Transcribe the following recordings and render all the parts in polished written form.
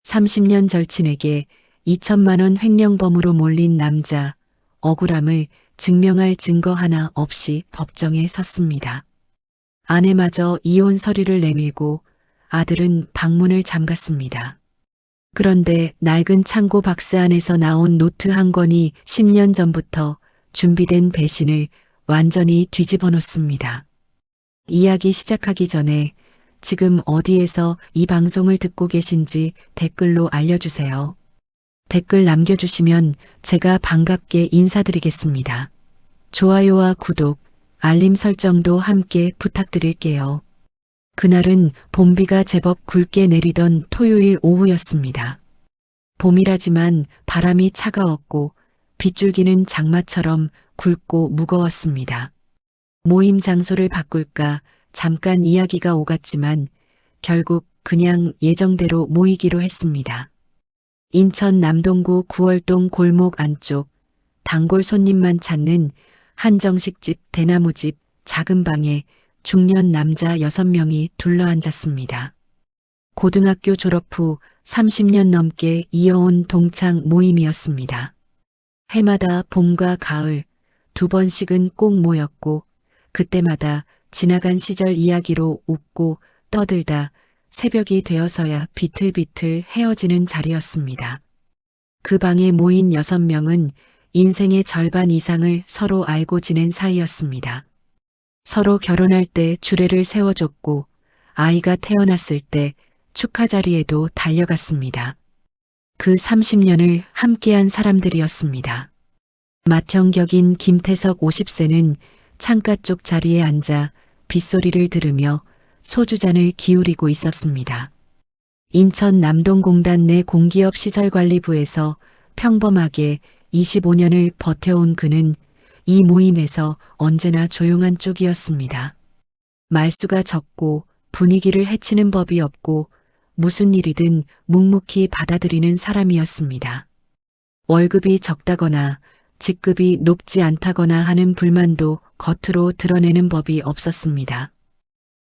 30년 절친에게 2천만 원 횡령범으로 몰린 남자, 억울함을 증명할 증거 하나 없이 법정에 섰습니다. 아내마저 이혼 서류를 내밀고 아들은 방문을 잠갔습니다. 그런데 낡은 창고 박스 안에서 나온 노트 한 권이 10년 전부터 준비된 배신을 완전히 뒤집어 놓습니다. 이야기 시작하기 전에 지금 어디에서 이 방송을 듣고 계신지 댓글로 알려주세요. 댓글 남겨주시면 제가 반갑게 인사드리겠습니다. 좋아요와 구독, 알림 설정도 함께 부탁드릴게요. 그날은 봄비가 제법 굵게 내리던 토요일 오후였습니다. 봄이라지만 바람이 차가웠고 빗줄기는 장마처럼 굵고 무거웠습니다. 모임 장소를 바꿀까 잠깐 이야기가 오갔지만 결국 그냥 예정대로 모이기로 했습니다. 인천 남동구 구월동 골목 안쪽 단골 손님만 찾는 한정식집 대나무집 작은 방에 중년 남자 6명이 둘러앉았습니다. 고등학교 졸업 후 30년 넘게 이어온 동창 모임이었습니다. 해마다 봄과 가을 2번씩은 꼭 모였고 그때마다 지나간 시절 이야기로 웃고 떠들다 새벽이 되어서야 비틀비틀 헤어지는 자리였습니다. 그 방에 모인 6명은 인생의 절반 이상을 서로 알고 지낸 사이였습니다. 서로 결혼할 때 주례를 세워줬고 아이가 태어났을 때 축하 자리에도 달려갔습니다. 그 30년을 함께한 사람들이었습니다. 맏형격인 김태석 50세는 창가 쪽 자리에 앉아 빗소리를 들으며 소주잔을 기울이고 있었습니다. 인천 남동공단 내 공기업 시설관리부에서 평범하게 25년을 버텨온 그는 이 모임에서 언제나 조용한 쪽이었습니다. 말수가 적고 분위기를 해치는 법이 없고 무슨 일이든 묵묵히 받아들이는 사람이었습니다. 월급이 적다거나 직급이 높지 않다거나 하는 불만도 겉으로 드러내는 법이 없었습니다.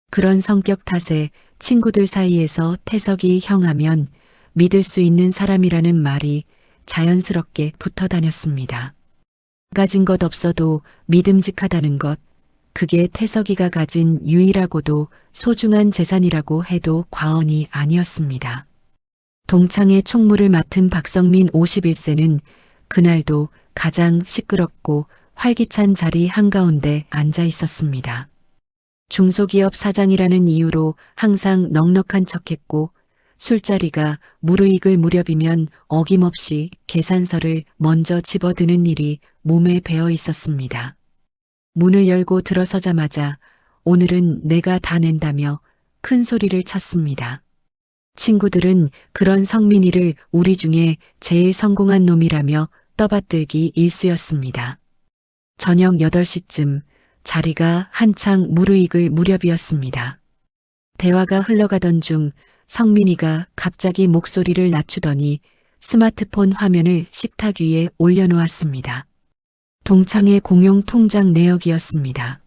그런 성격 탓에 친구들 사이에서 태석이 형하면 믿을 수 있는 사람이라는 말이 자연스럽게 붙어 다녔습니다. 가진 것 없어도 믿음직하다는 것, 그게 태석이가 가진 유일하고도 소중한 재산이라고 해도 과언이 아니었습니다. 동창의 총무를 맡은 박성민 51세는 그날도 가장 시끄럽고 활기찬 자리 한가운데 앉아 있었습니다. 중소기업 사장이라는 이유로 항상 넉넉한 척했고 술자리가 무르익을 무렵이면 어김없이 계산서를 먼저 집어드는 일이 몸에 배어 있었습니다. 문을 열고 들어서자마자 오늘은 내가 다 낸다며 큰 소리를 쳤습니다. 친구들은 그런 성민이를 우리 중에 제일 성공한 놈이라며 떠받들기 일쑤였습니다. 저녁 8시쯤 자리가 한창 무르익을 무렵이었습니다. 대화가 흘러가던 중 성민이가 갑자기 목소리를 낮추더니 스마트폰 화면을 식탁 위에 올려놓았습니다. 동창의 공용 통장 내역이었습니다.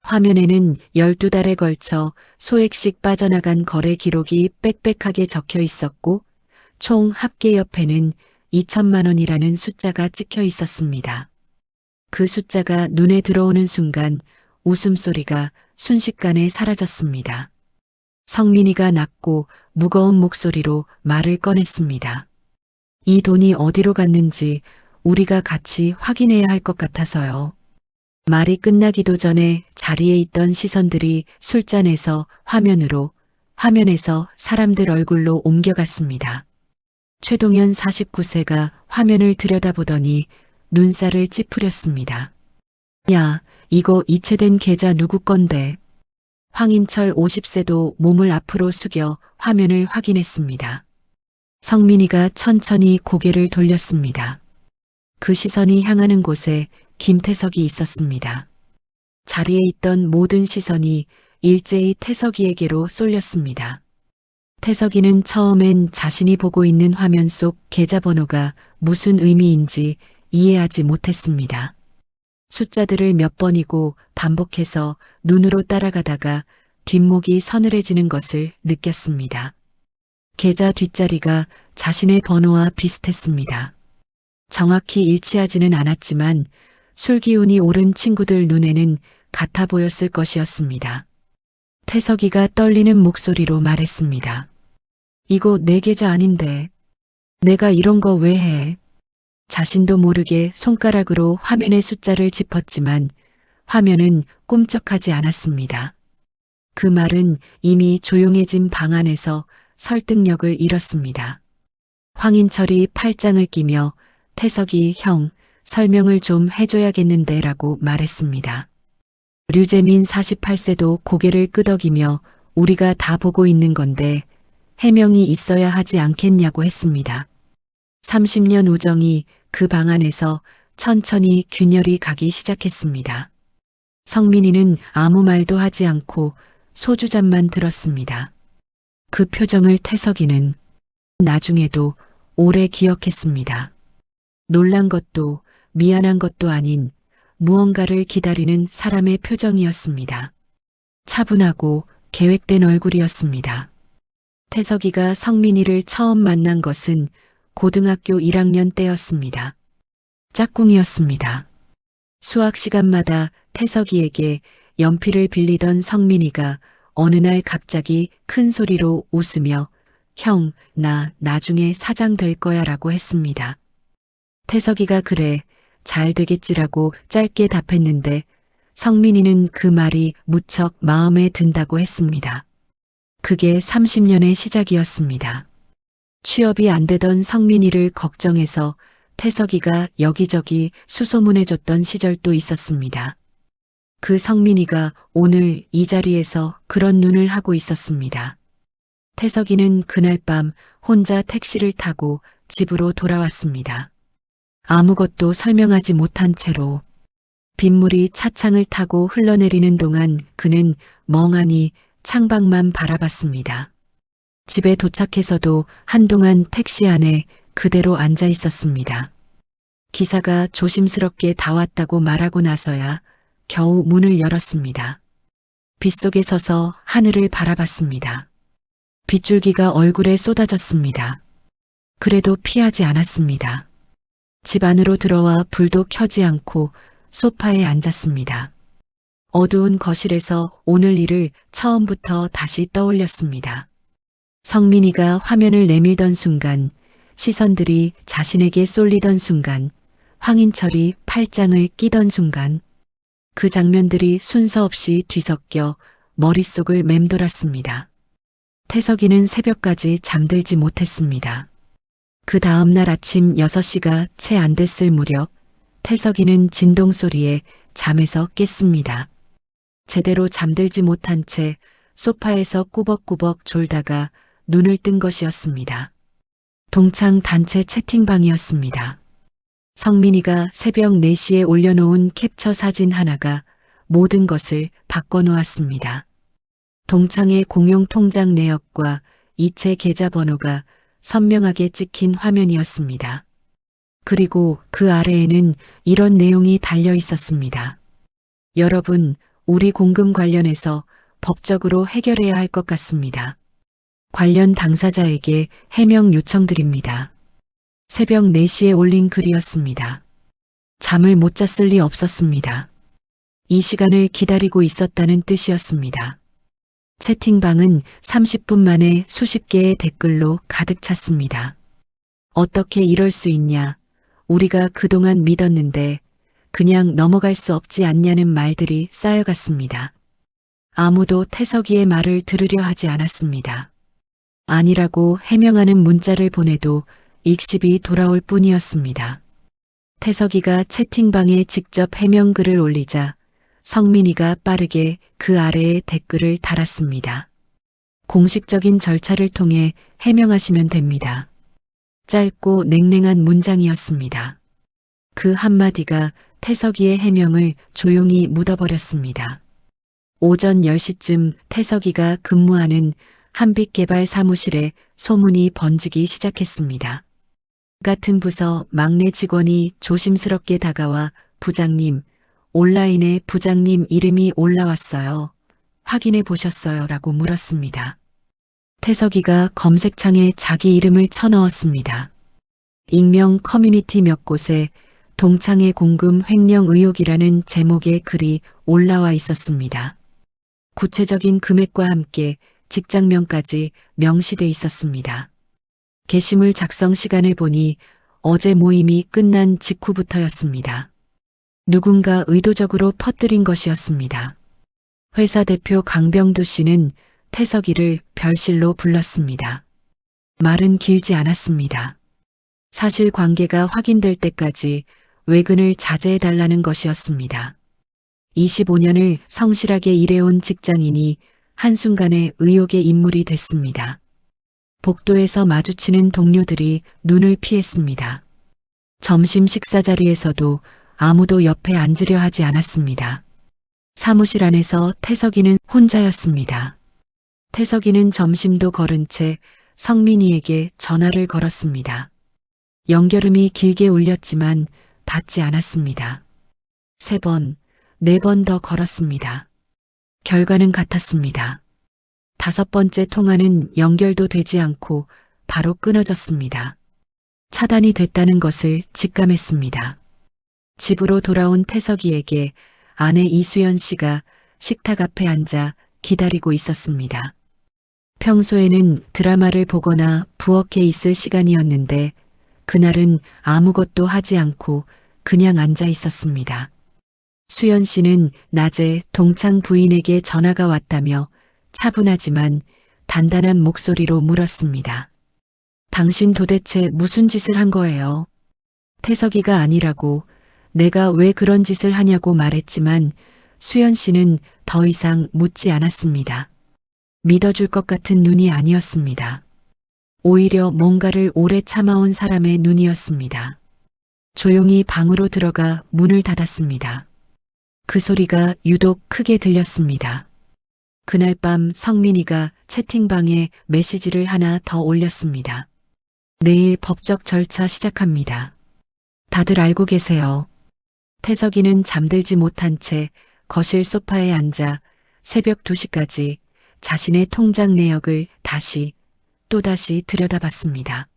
화면에는 12달에 걸쳐 소액씩 빠져나간 거래 기록이 빽빽하게 적혀 있었고 총 합계 옆에는 2천만 원이라는 숫자가 찍혀 있었습니다. 그 숫자가 눈에 들어오는 순간 웃음소리가 순식간에 사라졌습니다. 성민이가 낮고 무거운 목소리로 말을 꺼냈습니다. 이 돈이 어디로 갔는지 우리가 같이 확인해야 할 것 같아서요. 말이 끝나기도 전에 자리에 있던 시선들이 술잔에서 화면에서 사람들 얼굴로 옮겨갔습니다. 최동현 49세가 화면을 들여다보더니 눈살을 찌푸렸습니다. 야, 이거 이체된 계좌 누구 건데? 황인철 50세도 몸을 앞으로 숙여 화면을 확인했습니다. 성민이가 천천히 고개를 돌렸습니다. 그 시선이 향하는 곳에 김태석이 있었습니다. 자리에 있던 모든 시선이 일제히 태석이에게로 쏠렸습니다. 태석이는 처음엔 자신이 보고 있는 화면 속 계좌번호가 무슨 의미인지 이해하지 못했습니다. 숫자들을 몇 번이고 반복해서 눈으로 따라가다가 뒷목이 서늘해지는 것을 느꼈습니다. 계좌 뒷자리가 자신의 번호와 비슷했습니다. 정확히 일치하지는 않았지만 술 기운이 오른 친구들 눈에는 같아 보였을 것이었습니다. 태석이가 떨리는 목소리로 말했습니다. 이거 내 계좌 아닌데. 내가 이런 거 왜 해? 자신도 모르게 손가락으로 화면의 숫자를 짚었지만 화면은 꿈쩍하지 않았습니다. 그 말은 이미 조용해진 방 안에서 설득력을 잃었습니다. 황인철이 팔짱을 끼며 태석이 형, 설명을 좀 해줘야겠는데 라고 말했습니다. 류재민 48세도 고개를 끄덕이며 우리가 다 보고 있는 건데 해명이 있어야 하지 않겠냐고 했습니다. 30년 우정이 그 방 안에서 천천히 균열이 가기 시작했습니다. 성민이는 아무 말도 하지 않고 소주잔만 들었습니다. 그 표정을 태석이는 나중에도 오래 기억했습니다. 놀란 것도 미안한 것도 아닌 무언가를 기다리는 사람의 표정이었습니다. 차분하고 계획된 얼굴이었습니다. 태석이가 성민이를 처음 만난 것은 고등학교 1학년 때였습니다. 짝꿍이었습니다. 수학 시간마다 태석이에게 연필을 빌리던 성민이가 어느 날 갑자기 큰 소리로 웃으며 형, 나 나중에 사장 될 거야 라고 했습니다. 태석이가 그래, 잘 되겠지라고 짧게 답했는데 성민이는 그 말이 무척 마음에 든다고 했습니다. 그게 30년의 시작이었습니다. 취업이 안 되던 성민이를 걱정해서 태석이가 여기저기 수소문해줬던 시절도 있었습니다. 그 성민이가 오늘 이 자리에서 그런 눈을 하고 있었습니다. 태석이는 그날 밤 혼자 택시를 타고 집으로 돌아왔습니다. 아무것도 설명하지 못한 채로 빗물이 차창을 타고 흘러내리는 동안 그는 멍하니 창밖만 바라봤습니다. 집에 도착해서도 한동안 택시 안에 그대로 앉아 있었습니다. 기사가 조심스럽게 다 왔다고 말하고 나서야 겨우 문을 열었습니다. 빗속에 서서 하늘을 바라봤습니다. 빗줄기가 얼굴에 쏟아졌습니다. 그래도 피하지 않았습니다. 집 안으로 들어와 불도 켜지 않고 소파에 앉았습니다. 어두운 거실에서 오늘 일을 처음부터 다시 떠올렸습니다. 성민이가 화면을 내밀던 순간, 시선들이 자신에게 쏠리던 순간, 황인철이 팔짱을 끼던 순간, 그 장면들이 순서 없이 뒤섞여 머릿속을 맴돌았습니다. 태석이는 새벽까지 잠들지 못했습니다. 그 다음 날 아침 6시가 채 안 됐을 무렵 태석이는 진동 소리에 잠에서 깼습니다. 제대로 잠들지 못한 채 소파에서 꾸벅꾸벅 졸다가 눈을 뜬 것이었습니다. 동창 단체 채팅방이었습니다. 성민이가 새벽 4시에 올려놓은 캡처 사진 하나가 모든 것을 바꿔놓았습니다. 동창의 공용 통장 내역과 이체 계좌 번호가 선명하게 찍힌 화면이었습니다. 그리고 그 아래에는 이런 내용이 달려 있었습니다. 여러분, 우리 공금 관련해서 법적으로 해결해야 할 것 같습니다. 관련 당사자에게 해명 요청드립니다. 새벽 4시에 올린 글이었습니다. 잠을 못 잤을 리 없었습니다. 이 시간을 기다리고 있었다는 뜻이었습니다. 채팅방은 30분 만에 수십 개의 댓글로 가득 찼습니다. 어떻게 이럴 수 있냐? 우리가 그동안 믿었는데 그냥 넘어갈 수 없지 않냐는 말들이 쌓여갔습니다. 아무도 태석이의 말을 들으려 하지 않았습니다. 아니라고 해명하는 문자를 보내도 익십이 돌아올 뿐이었습니다. 태석이가 채팅방에 직접 해명글을 올리자 성민이가 빠르게 그 아래에 댓글을 달았습니다. 공식적인 절차를 통해 해명하시면 됩니다. 짧고 냉랭한 문장이었습니다. 그 한마디가 태석이의 해명을 조용히 묻어버렸습니다. 오전 10시쯤 태석이가 근무하는 한빛개발 사무실에 소문이 번지기 시작했습니다. 같은 부서 막내 직원이 조심스럽게 다가와 부장님, 온라인에 부장님 이름이 올라왔어요. 확인해 보셨어요? 라고 물었습니다. 태석이가 검색창에 자기 이름을 쳐넣었습니다. 익명 커뮤니티 몇 곳에 동창회 공금 횡령 의혹이라는 제목의 글이 올라와 있었습니다. 구체적인 금액과 함께 직장명까지 명시돼 있었습니다. 게시물 작성 시간을 보니 어제 모임이 끝난 직후부터였습니다. 누군가 의도적으로 퍼뜨린 것이었습니다. 회사 대표 강병두 씨는 태석이를 별실로 불렀습니다. 말은 길지 않았습니다. 사실관계가 확인될 때까지 외근을 자제해달라는 것이었습니다. 25년을 성실하게 일해온 직장인이 한순간에 의혹의 인물이 됐습니다. 복도에서 마주치는 동료들이 눈을 피했습니다. 점심 식사 자리에서도 아무도 옆에 앉으려 하지 않았습니다. 사무실 안에서 태석이는 혼자였습니다. 태석이는 점심도 거른 채 성민이에게 전화를 걸었습니다. 연결음이 길게 울렸지만 받지 않았습니다. 3번, 4번 더 걸었습니다. 결과는 같았습니다. 5번째 통화는 연결도 되지 않고 바로 끊어졌습니다. 차단이 됐다는 것을 직감했습니다. 집으로 돌아온 태석이에게 아내 이수연 씨가 식탁 앞에 앉아 기다리고 있었습니다. 평소에는 드라마를 보거나 부엌에 있을 시간이었는데 그날은 아무것도 하지 않고 그냥 앉아 있었습니다. 수연 씨는 낮에 동창 부인에게 전화가 왔다며 차분하지만 단단한 목소리로 물었습니다. 당신 도대체 무슨 짓을 한 거예요? 태석이가 아니라고 내가 왜 그런 짓을 하냐고 말했지만 수연 씨는 더 이상 묻지 않았습니다. 믿어줄 것 같은 눈이 아니었습니다. 오히려 뭔가를 오래 참아온 사람의 눈이었습니다. 조용히 방으로 들어가 문을 닫았습니다. 그 소리가 유독 크게 들렸습니다. 그날 밤 성민이가 채팅방에 메시지를 하나 더 올렸습니다. 내일 법적 절차 시작합니다. 다들 알고 계세요. 태석이는 잠들지 못한 채 거실 소파에 앉아 새벽 2시까지 자신의 통장 내역을 또다시 들여다봤습니다.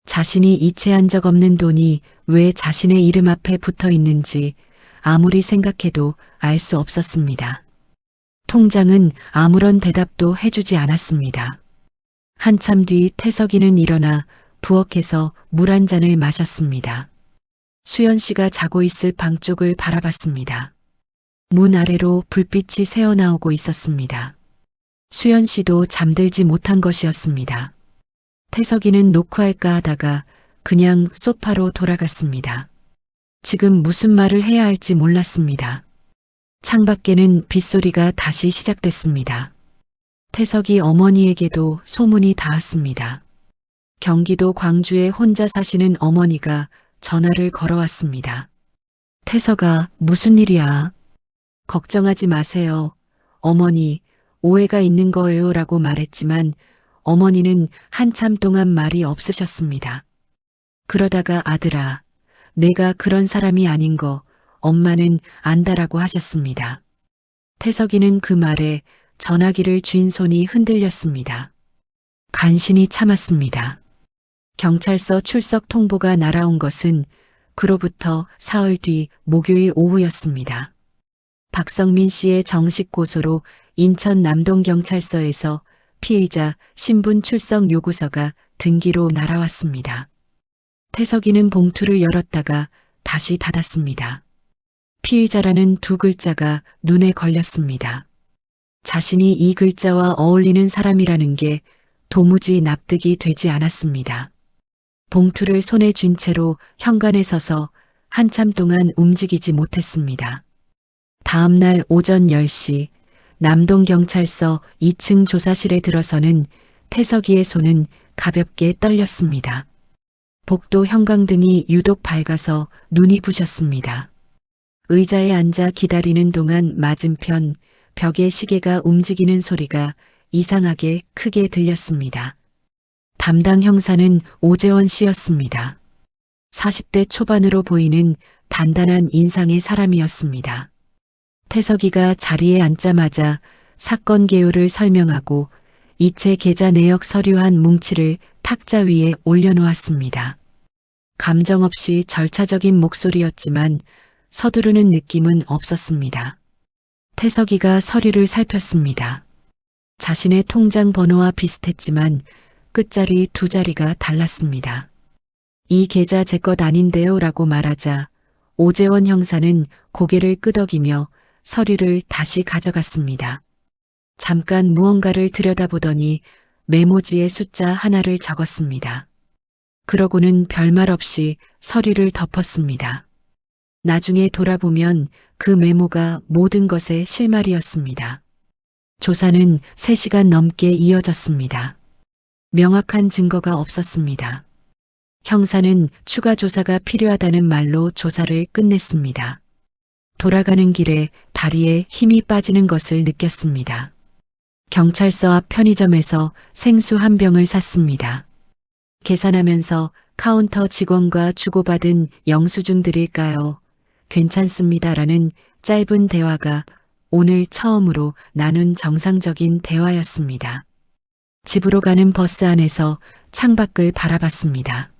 자신이 이체한 적 없는 돈이 왜 자신의 이름 앞에 붙어 있는지 아무리 생각해도 알 수 없었습니다. 통장은 아무런 대답도 해주지 않았습니다. 한참 뒤 태석이는 일어나 부엌에서 물 한 잔을 마셨습니다. 수연 씨가 자고 있을 방 쪽을 바라봤습니다. 문 아래로 불빛이 새어나오고 있었습니다. 수연 씨도 잠들지 못한 것이었습니다. 태석이는 노크할까 하다가 그냥 소파로 돌아갔습니다. 지금 무슨 말을 해야 할지 몰랐습니다. 창밖에는 빗소리가 다시 시작됐습니다. 태석이 어머니에게도 소문이 닿았습니다. 경기도 광주에 혼자 사시는 어머니가 전화를 걸어왔습니다. 태석아, 무슨 일이야? 걱정하지 마세요. 어머니, 오해가 있는 거예요 라고 말했지만 어머니는 한참 동안 말이 없으셨습니다. 그러다가 아들아, 내가 그런 사람이 아닌 거 엄마는 안다라고 하셨습니다. 태석이는 그 말에 전화기를 쥔 손이 흔들렸습니다. 간신히 참았습니다. 경찰서 출석 통보가 날아온 것은 그로부터 사흘 뒤 목요일 오후였습니다. 박성민 씨의 정식 고소로 인천 남동경찰서에서 피의자 신분 출석 요구서가 등기로 날아왔습니다. 태석이는 봉투를 열었다가 다시 닫았습니다. 피의자라는 2글자가 눈에 걸렸습니다. 자신이 이 글자와 어울리는 사람이라는 게 도무지 납득이 되지 않았습니다. 봉투를 손에 쥔 채로 현관에 서서 한참 동안 움직이지 못했습니다. 다음 날 오전 10시 남동경찰서 2층 조사실에 들어서는 태석이의 손은 가볍게 떨렸습니다. 복도 형광등이 유독 밝아서 눈이 부셨습니다. 의자에 앉아 기다리는 동안 맞은편 벽의 시계가 움직이는 소리가 이상하게 크게 들렸습니다. 담당 형사는 오재원 씨였습니다. 40대 초반으로 보이는 단단한 인상의 사람이었습니다. 태석이가 자리에 앉자마자 사건 개요를 설명하고 이체 계좌 내역 서류 한 뭉치를 탁자 위에 올려놓았습니다. 감정 없이 절차적인 목소리였지만 서두르는 느낌은 없었습니다. 태석이가 서류를 살폈습니다. 자신의 통장 번호와 비슷했지만 끝자리 두 자리가 달랐습니다. 이 계좌 제 것 아닌데요 라고 말하자 오재원 형사는 고개를 끄덕이며 서류를 다시 가져갔습니다. 잠깐 무언가를 들여다보더니 메모지에 숫자 하나를 적었습니다. 그러고는 별말 없이 서류를 덮었습니다. 나중에 돌아보면 그 메모가 모든 것의 실마리였습니다. 조사는 3시간 넘게 이어졌습니다. 명확한 증거가 없었습니다. 형사는 추가 조사가 필요하다는 말로 조사를 끝냈습니다. 돌아가는 길에 다리에 힘이 빠지는 것을 느꼈습니다. 경찰서 앞 편의점에서 생수 한 병을 샀습니다. 계산하면서 카운터 직원과 주고받은 영수증 드릴까요? 괜찮습니다라는 짧은 대화가 오늘 처음으로 나눈 정상적인 대화였습니다. 집으로 가는 버스 안에서 창밖을 바라봤습니다.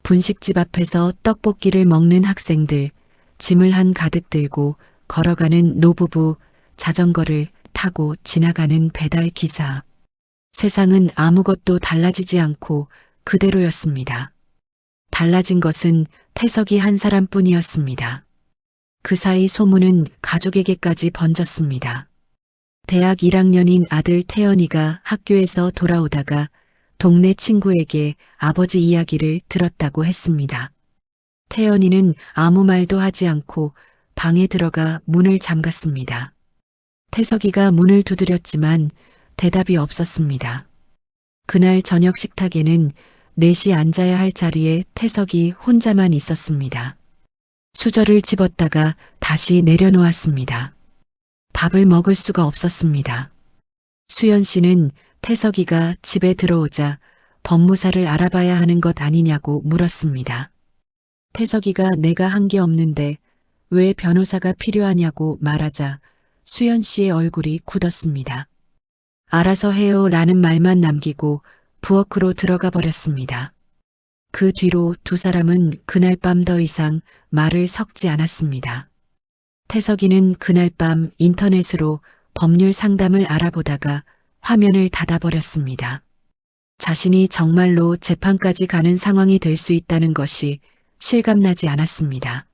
분식집 앞에서 떡볶이를 먹는 학생들, 짐을 한 가득 들고 걸어가는 노부부, 자전거를 타고 지나가는 배달 기사. 세상은 아무것도 달라지지 않고 그대로였습니다. 달라진 것은 태석이 한 사람뿐이었습니다. 그 사이 소문은 가족에게까지 번졌습니다. 대학 1학년인 아들 태연이가 학교에서 돌아오다가 동네 친구에게 아버지 이야기를 들었다고 했습니다. 태연이는 아무 말도 하지 않고 방에 들어가 문을 잠갔습니다. 태석이가 문을 두드렸지만 대답이 없었습니다. 그날 저녁 식탁에는 넷이 앉아야 할 자리에 태석이 혼자만 있었습니다. 수저를 집었다가 다시 내려놓았습니다. 밥을 먹을 수가 없었습니다. 수연 씨는 태석이가 집에 들어오자 법무사를 알아봐야 하는 것 아니냐고 물었습니다. 태석이가 내가 한 게 없는데 왜 변호사가 필요하냐고 말하자 수연 씨의 얼굴이 굳었습니다. 알아서 해요 라는 말만 남기고 부엌으로 들어가 버렸습니다. 그 뒤로 두 사람은 그날 밤 더 이상 말을 섞지 않았습니다. 태석이는 그날 밤 인터넷으로 법률 상담을 알아보다가 화면을 닫아버렸습니다. 자신이 정말로 재판까지 가는 상황이 될 수 있다는 것이 실감나지 않았습니다.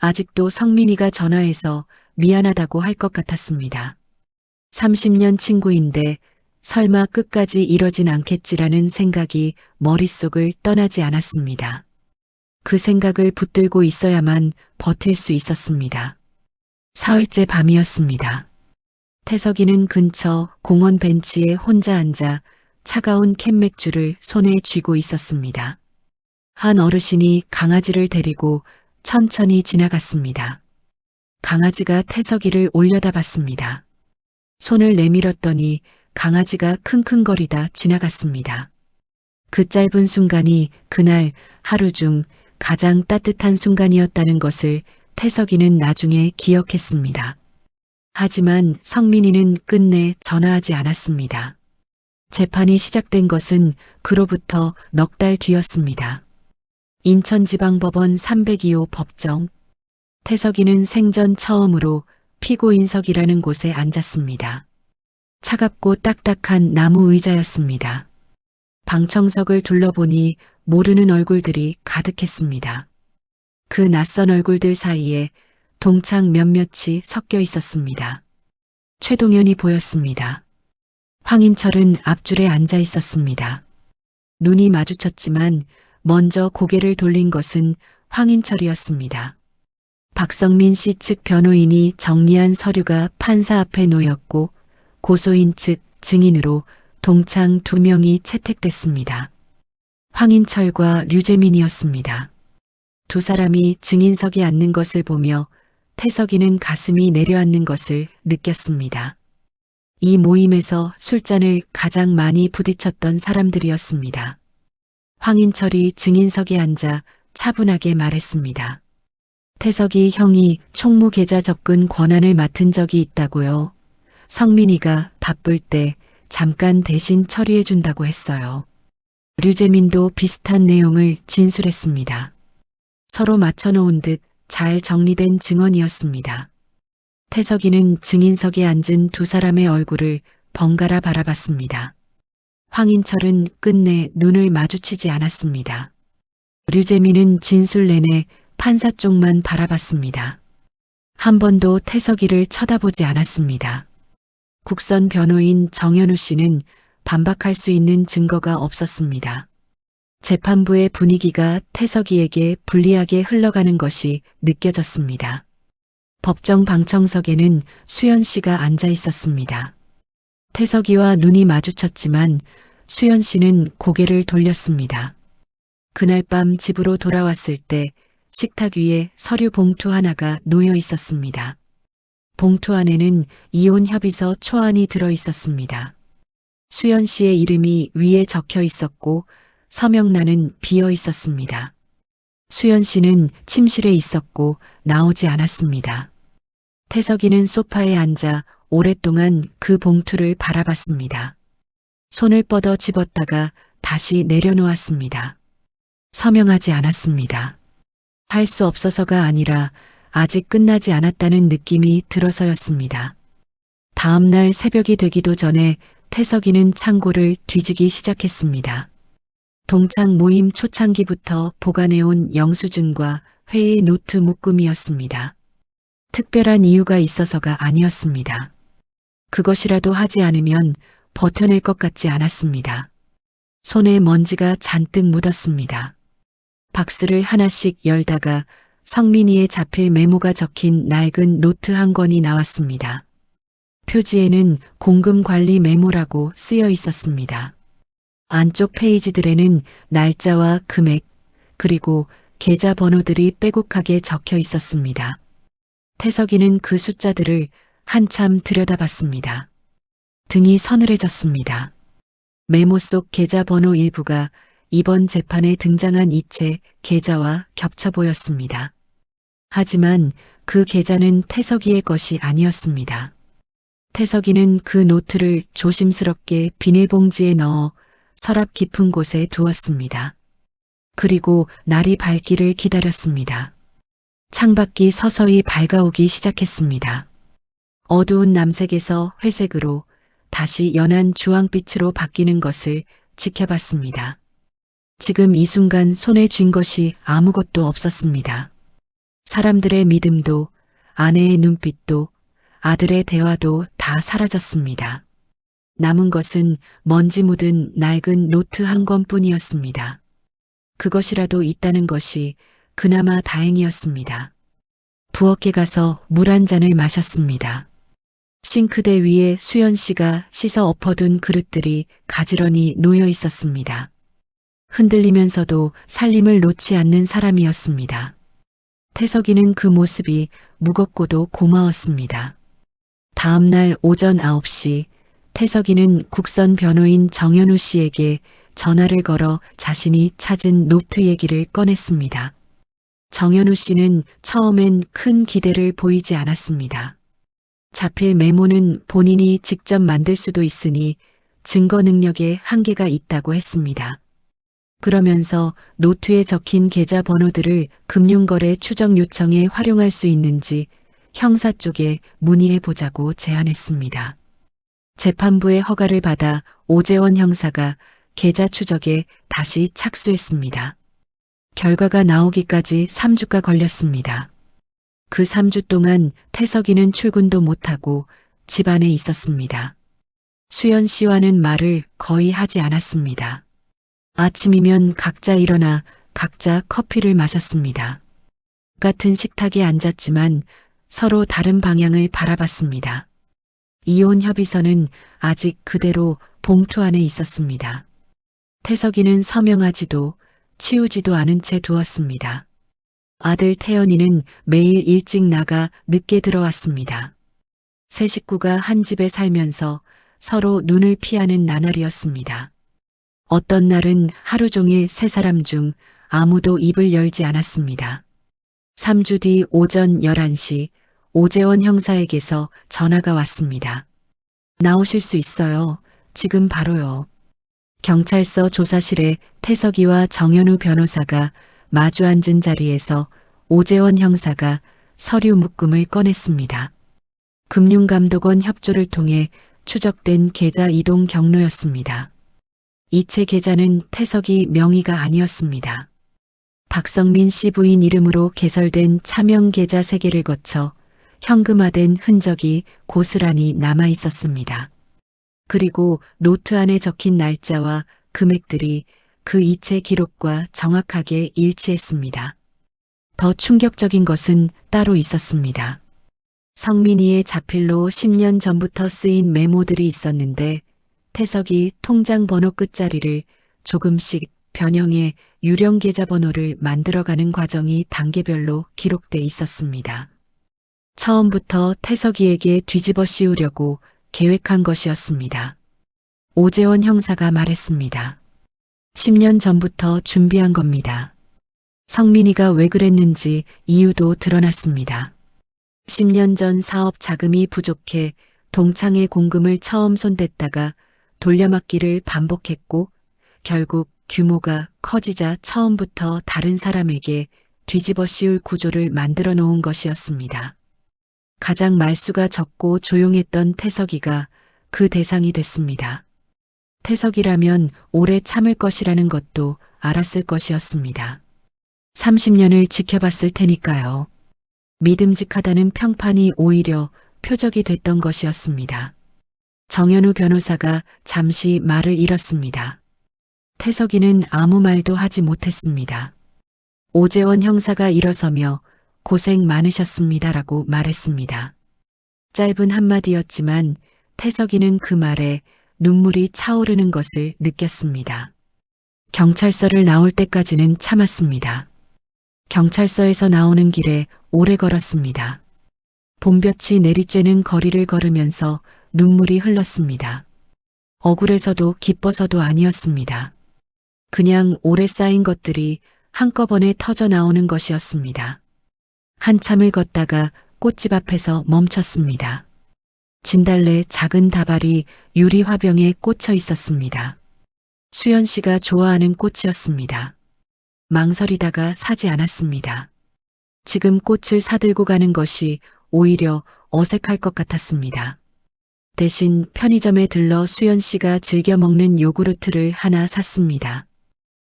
아직도 성민이가 전화해서 미안하다고 할 것 같았습니다. 30년 친구인데 설마 끝까지 이러진 않겠지라는 생각이 머릿속을 떠나지 않았습니다. 그 생각을 붙들고 있어야만 버틸 수 있었습니다. 사흘째 밤이었습니다. 태석이는 근처 공원 벤치에 혼자 앉아 차가운 캔맥주를 손에 쥐고 있었습니다. 한 어르신이 강아지를 데리고 천천히 지나갔습니다. 강아지가 태석이를 올려다봤습니다. 손을 내밀었더니 강아지가 킁킁거리다 지나갔습니다. 그 짧은 순간이 그날 하루 중 가장 따뜻한 순간이었다는 것을 태석이는 나중에 기억했습니다. 하지만 성민이는 끝내 전화하지 않았습니다. 재판이 시작된 것은 그로부터 넉 달 뒤였습니다. 인천지방법원 302호 법정. 태석이는 생전 처음으로 피고인석이라는 곳에 앉았습니다. 차갑고 딱딱한 나무 의자였습니다. 방청석을 둘러보니 모르는 얼굴들이 가득했습니다. 그 낯선 얼굴들 사이에 동창 몇몇이 섞여 있었습니다. 최동현이 보였습니다. 황인철은 앞줄에 앉아 있었습니다. 눈이 마주쳤지만 먼저 고개를 돌린 것은 황인철이었습니다. 박성민 씨 측 변호인이 정리한 서류가 판사 앞에 놓였고 고소인 측 증인으로 동창 2명이 채택됐습니다. 황인철과 류재민이었습니다. 두 사람이 증인석에 앉는 것을 보며 태석이는 가슴이 내려앉는 것을 느꼈습니다. 이 모임에서 술잔을 가장 많이 부딪혔던 사람들이었습니다. 황인철이 증인석에 앉아 차분하게 말했습니다. 태석이 형이 총무 계좌 접근 권한을 맡은 적이 있다고요. 성민이가 바쁠 때 잠깐 대신 처리해준다고 했어요. 류재민도 비슷한 내용을 진술했습니다. 서로 맞춰놓은 듯 잘 정리된 증언이었습니다. 태석이는 증인석에 앉은 두 사람의 얼굴을 번갈아 바라봤습니다. 황인철은 끝내 눈을 마주치지 않았습니다. 류재민은 진술 내내 판사 쪽만 바라봤습니다. 한 번도 태석이를 쳐다보지 않았습니다. 국선 변호인 정현우 씨는 반박할 수 있는 증거가 없었습니다. 재판부의 분위기가 태석이에게 불리하게 흘러가는 것이 느껴졌습니다. 법정 방청석에는 수연 씨가 앉아 있었습니다. 태석이와 눈이 마주쳤지만 수연 씨는 고개를 돌렸습니다. 그날 밤 집으로 돌아왔을 때 식탁 위에 서류 봉투 하나가 놓여 있었습니다. 봉투 안에는 이혼 협의서 초안이 들어 있었습니다. 수연 씨의 이름이 위에 적혀 있었고 서명란은 비어 있었습니다. 수연 씨는 침실에 있었고 나오지 않았습니다. 태석이는 소파에 앉아 오랫동안 그 봉투를 바라봤습니다. 손을 뻗어 집었다가 다시 내려놓았습니다. 서명하지 않았습니다. 할 수 없어서가 아니라 아직 끝나지 않았다는 느낌이 들어서였습니다. 다음 날 새벽이 되기도 전에 태석이는 창고를 뒤지기 시작했습니다. 동창 모임 초창기부터 보관해온 영수증과 회의 노트 묶음이었습니다. 특별한 이유가 있어서가 아니었습니다. 그것이라도 하지 않으면 버텨낼 것 같지 않았습니다. 손에 먼지가 잔뜩 묻었습니다. 박스를 하나씩 열다가 성민이의 자필 메모가 적힌 낡은 노트 한 권이 나왔습니다. 표지에는 공금관리 메모라고 쓰여 있었습니다. 안쪽 페이지들에는 날짜와 금액, 그리고 계좌 번호들이 빼곡하게 적혀 있었습니다. 태석이는 그 숫자들을 한참 들여다봤습니다. 등이 서늘해졌습니다. 메모 속 계좌 번호 일부가 이번 재판에 등장한 이체 계좌와 겹쳐 보였습니다. 하지만 그 계좌는 태석이의 것이 아니었습니다. 태석이는 그 노트를 조심스럽게 비닐봉지에 넣어 서랍 깊은 곳에 두었습니다. 그리고 날이 밝기를 기다렸습니다. 창밖이 서서히 밝아오기 시작했습니다. 어두운 남색에서 회색으로 다시 연한 주황빛으로 바뀌는 것을 지켜봤습니다. 지금 이 순간 손에 쥔 것이 아무것도 없었습니다. 사람들의 믿음도, 아내의 눈빛도, 아들의 대화도 다 사라졌습니다. 남은 것은 먼지 묻은 낡은 노트 한 권뿐이었습니다. 그것이라도 있다는 것이 그나마 다행이었습니다. 부엌에 가서 물 한 잔을 마셨습니다. 싱크대 위에 수연 씨가 씻어 엎어둔 그릇들이 가지런히 놓여 있었습니다. 흔들리면서도 살림을 놓지 않는 사람이었습니다. 태석이는 그 모습이 무겁고도 고마웠습니다. 다음 날 오전 9시 태석이는 국선 변호인 정현우 씨에게 전화를 걸어 자신이 찾은 노트 얘기를 꺼냈습니다. 정현우 씨는 처음엔 큰 기대를 보이지 않았습니다. 자필 메모는 본인이 직접 만들 수도 있으니 증거 능력에 한계가 있다고 했습니다. 그러면서 노트에 적힌 계좌 번호들을 금융거래 추적 요청에 활용할 수 있는지 형사 쪽에 문의해 보자고 제안했습니다. 재판부의 허가를 받아 오재원 형사가 계좌 추적에 다시 착수했습니다. 결과가 나오기까지 3주가 걸렸습니다. 그 3주 동안 태석이는 출근도 못하고 집안에 있었습니다. 수연 씨와는 말을 거의 하지 않았습니다. 아침이면 각자 일어나 각자 커피를 마셨습니다. 같은 식탁에 앉았지만 서로 다른 방향을 바라봤습니다. 이혼 협의서는 아직 그대로 봉투 안에 있었습니다. 태석이는 서명하지도 치우지도 않은 채 두었습니다. 아들 태연이는 매일 일찍 나가 늦게 들어왔습니다. 세 식구가 한 집에 살면서 서로 눈을 피하는 나날이었습니다. 어떤 날은 하루 종일 세 사람 중 아무도 입을 열지 않았습니다. 3주 뒤 오전 11시 오재원 형사에게서 전화가 왔습니다. 나오실 수 있어요. 지금 바로요. 경찰서 조사실에 태석이와 정현우 변호사가 마주 앉은 자리에서 오재원 형사가 서류 묶음을 꺼냈습니다. 금융감독원 협조를 통해 추적된 계좌 이동 경로였습니다. 이체 계좌는 태석이 명의가 아니었습니다. 박성민 씨 부인 이름으로 개설된 차명 계좌 3개를 거쳐 현금화된 흔적이 고스란히 남아 있었습니다. 그리고 노트 안에 적힌 날짜와 금액들이 그 이체 기록과 정확하게 일치했습니다. 더 충격적인 것은 따로 있었습니다. 성민이의 자필로 10년 전부터 쓰인 메모들이 있었는데 태석이 통장 번호 끝자리를 조금씩 변형해 유령 계좌 번호를 만들어가는 과정이 단계별로 기록돼 있었습니다. 처음부터 태석이에게 뒤집어 씌우려고 계획한 것이었습니다. 오재원 형사가 말했습니다. 10년 전부터 준비한 겁니다. 성민이가 왜 그랬는지 이유도 드러났습니다. 10년 전 사업 자금이 부족해 동창회 공금을 처음 손댔다가 돌려막기를 반복했고 결국 규모가 커지자 처음부터 다른 사람에게 뒤집어 씌울 구조를 만들어 놓은 것이었습니다. 가장 말수가 적고 조용했던 태석이가 그 대상이 됐습니다. 태석이라면 오래 참을 것이라는 것도 알았을 것이었습니다. 30년을 지켜봤을 테니까요. 믿음직하다는 평판이 오히려 표적이 됐던 것이었습니다. 정현우 변호사가 잠시 말을 잃었습니다. 태석이는 아무 말도 하지 못했습니다. 오재원 형사가 일어서며 고생 많으셨습니다라고 말했습니다. 짧은 한마디였지만 태석이는 그 말에 눈물이 차오르는 것을 느꼈습니다. 경찰서를 나올 때까지는 참았습니다. 경찰서에서 나오는 길에 오래 걸었습니다. 봄볕이 내리쬐는 거리를 걸으면서 눈물이 흘렀습니다. 억울해서도 기뻐서도 아니었습니다. 그냥 오래 쌓인 것들이 한꺼번에 터져 나오는 것이었습니다. 한참을 걷다가 꽃집 앞에서 멈췄습니다. 진달래 작은 다발이 유리 화병에 꽂혀 있었습니다. 수연 씨가 좋아하는 꽃이었습니다. 망설이다가 사지 않았습니다. 지금 꽃을 사들고 가는 것이 오히려 어색할 것 같았습니다. 대신 편의점에 들러 수연 씨가 즐겨 먹는 요구르트를 하나 샀습니다.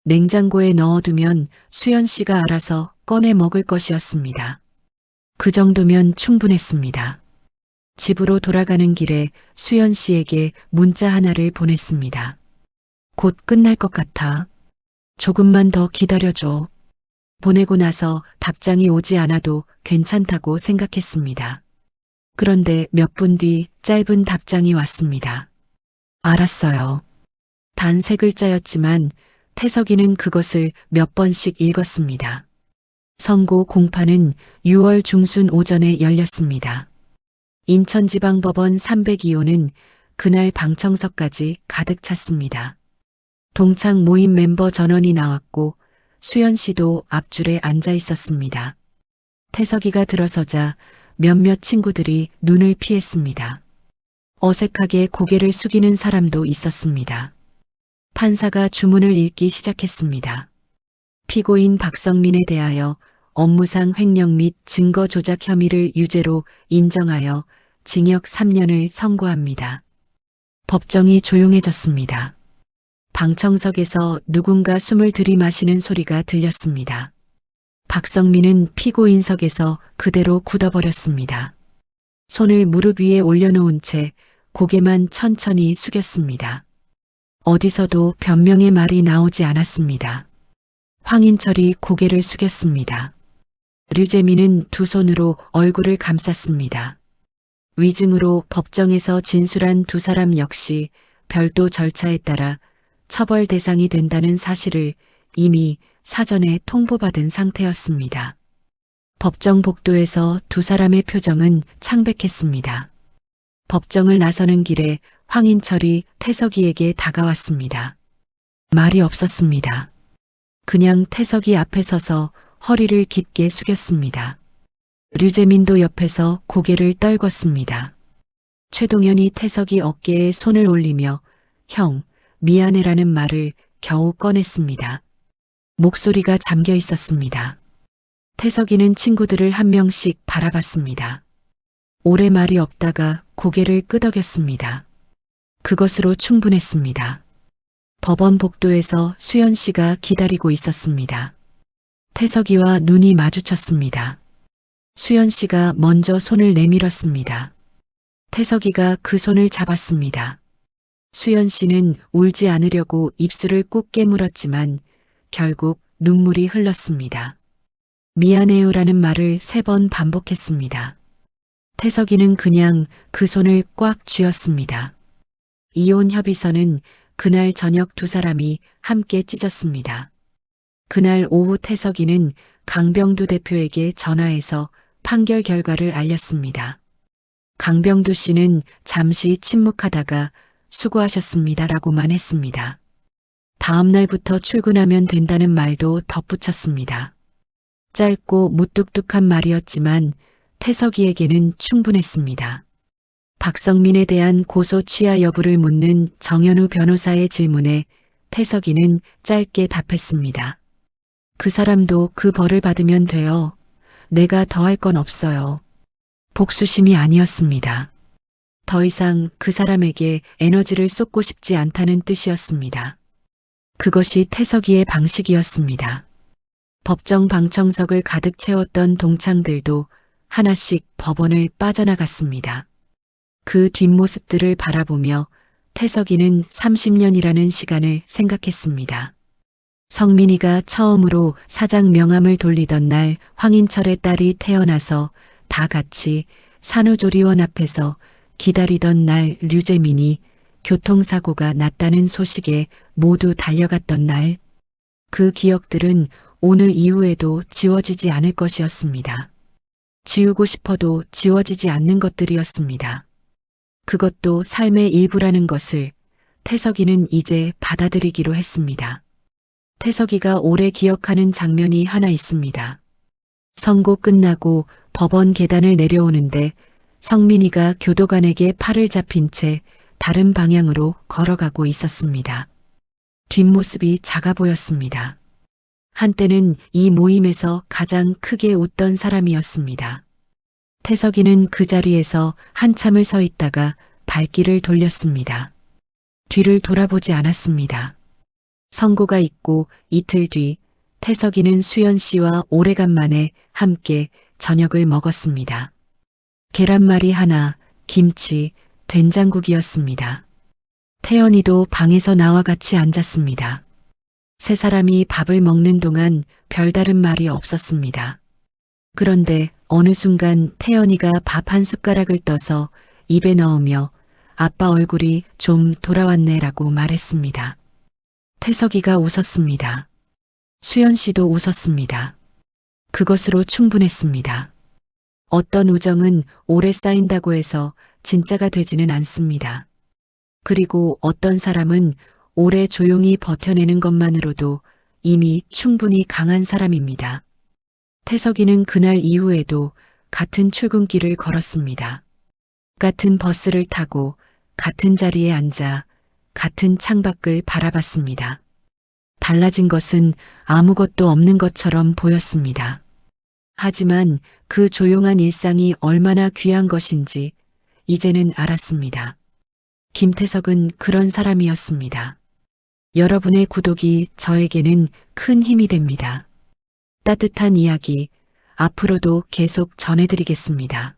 냉장고에 넣어두면 수연 씨가 알아서 꺼내 먹을 것이었습니다. 그 정도면 충분했습니다. 집으로 돌아가는 길에 수연 씨에게 문자 하나를 보냈습니다. 곧 끝날 것 같아. 조금만 더 기다려줘. 보내고 나서 답장이 오지 않아도 괜찮다고 생각했습니다. 그런데 몇 분 뒤 짧은 답장이 왔습니다. 알았어요. 단 3글자였지만 태석이는 그것을 몇 번씩 읽었습니다. 선고 공판은 6월 중순 오전에 열렸습니다. 인천지방법원 302호는 그날 방청석까지 가득 찼습니다. 동창 모임 멤버 전원이 나왔고 수연 씨도 앞줄에 앉아 있었습니다. 태석이가 들어서자 몇몇 친구들이 눈을 피했습니다. 어색하게 고개를 숙이는 사람도 있었습니다. 판사가 주문을 읽기 시작했습니다. 피고인 박성민에 대하여 업무상 횡령 및 증거 조작 혐의를 유죄로 인정하여 징역 3년을 선고합니다. 법정이 조용해졌습니다. 방청석에서 누군가 숨을 들이마시는 소리가 들렸습니다. 박성민은 피고인석에서 그대로 굳어버렸습니다. 손을 무릎 위에 올려놓은 채 고개만 천천히 숙였습니다. 어디서도 변명의 말이 나오지 않았습니다. 황인철이 고개를 숙였습니다. 류재민은 두 손으로 얼굴을 감쌌습니다. 위증으로 법정에서 진술한 두 사람 역시 별도 절차에 따라 처벌 대상이 된다는 사실을 이미 사전에 통보받은 상태였습니다. 법정 복도에서 두 사람의 표정은 창백했습니다. 법정을 나서는 길에 황인철이 태석이에게 다가왔습니다. 말이 없었습니다. 그냥 태석이 앞에 서서 허리를 깊게 숙였습니다. 류재민도 옆에서 고개를 떨궜습니다. 최동현이 태석이 어깨에 손을 올리며 형, 미안해라는 말을 겨우 꺼냈습니다. 목소리가 잠겨 있었습니다. 태석이는 친구들을 한 명씩 바라봤습니다. 오래 말이 없다가 고개를 끄덕였습니다. 그것으로 충분했습니다. 법원 복도에서 수연 씨가 기다리고 있었습니다. 태석이와 눈이 마주쳤습니다. 수연 씨가 먼저 손을 내밀었습니다. 태석이가 그 손을 잡았습니다. 수연 씨는 울지 않으려고 입술을 꾹 깨물었지만 결국 눈물이 흘렀습니다. 미안해요라는 말을 3번 반복했습니다. 태석이는 그냥 그 손을 꽉 쥐었습니다. 이혼 협의서는 그날 저녁 두 사람이 함께 찢었습니다. 그날 오후 태석이는 강병두 대표에게 전화해서 판결 결과를 알렸습니다. 강병두 씨는 잠시 침묵하다가 수고하셨습니다라고만 했습니다. 다음 날부터 출근하면 된다는 말도 덧붙였습니다. 짧고 무뚝뚝한 말이었지만 태석이에게는 충분했습니다. 박성민에 대한 고소 취하 여부를 묻는 정현우 변호사의 질문에 태석이는 짧게 답했습니다. 그 사람도 그 벌을 받으면 돼요. 내가 더할 건 없어요. 복수심이 아니었습니다. 더 이상 그 사람에게 에너지를 쏟고 싶지 않다는 뜻이었습니다. 그것이 태석이의 방식이었습니다. 법정 방청석을 가득 채웠던 동창들도 하나씩 법원을 빠져나갔습니다. 그 뒷모습들을 바라보며 태석이는 30년이라는 시간을 생각했습니다. 성민이가 처음으로 사장 명함을 돌리던 날 황인철의 딸이 태어나서 다 같이 산후조리원 앞에서 기다리던 날 류재민이 교통사고가 났다는 소식에 모두 달려갔던 날, 그 기억들은 오늘 이후에도 지워지지 않을 것이었습니다. 지우고 싶어도 지워지지 않는 것들이었습니다. 그것도 삶의 일부라는 것을 태석이는 이제 받아들이기로 했습니다. 태석이가 오래 기억하는 장면이 하나 있습니다. 선고 끝나고 법원 계단을 내려오는데 성민이가 교도관에게 팔을 잡힌 채 다른 방향으로 걸어가고 있었습니다. 뒷모습이 작아 보였습니다. 한때는 이 모임에서 가장 크게 웃던 사람이었습니다. 태석이는 그 자리에서 한참을 서 있다가 발길을 돌렸습니다. 뒤를 돌아보지 않았습니다. 선고가 있고 이틀 뒤 태석이는 수연 씨와 오래간만에 함께 저녁을 먹었습니다. 계란말이 하나, 김치, 된장국이었습니다. 태연이도 방에서 나와 같이 앉았습니다. 세 사람이 밥을 먹는 동안 별다른 말이 없었습니다. 그런데 어느 순간 태연이가 밥 한 숟가락을 떠서 입에 넣으며 아빠 얼굴이 좀 돌아왔네라고 말했습니다. 태석이가 웃었습니다. 수연 씨도 웃었습니다. 그것으로 충분했습니다. 어떤 우정은 오래 쌓인다고 해서 진짜가 되지는 않습니다. 그리고 어떤 사람은 오래 조용히 버텨내는 것만으로도 이미 충분히 강한 사람입니다. 태석이는 그날 이후에도 같은 출근길을 걸었습니다. 같은 버스를 타고 같은 자리에 앉아 같은 창밖을 바라봤습니다. 달라진 것은 아무것도 없는 것처럼 보였습니다. 하지만 그 조용한 일상이 얼마나 귀한 것인지 이제는 알았습니다. 김태석은 그런 사람이었습니다. 여러분의 구독이 저에게는 큰 힘이 됩니다. 따뜻한 이야기 앞으로도 계속 전해드리겠습니다.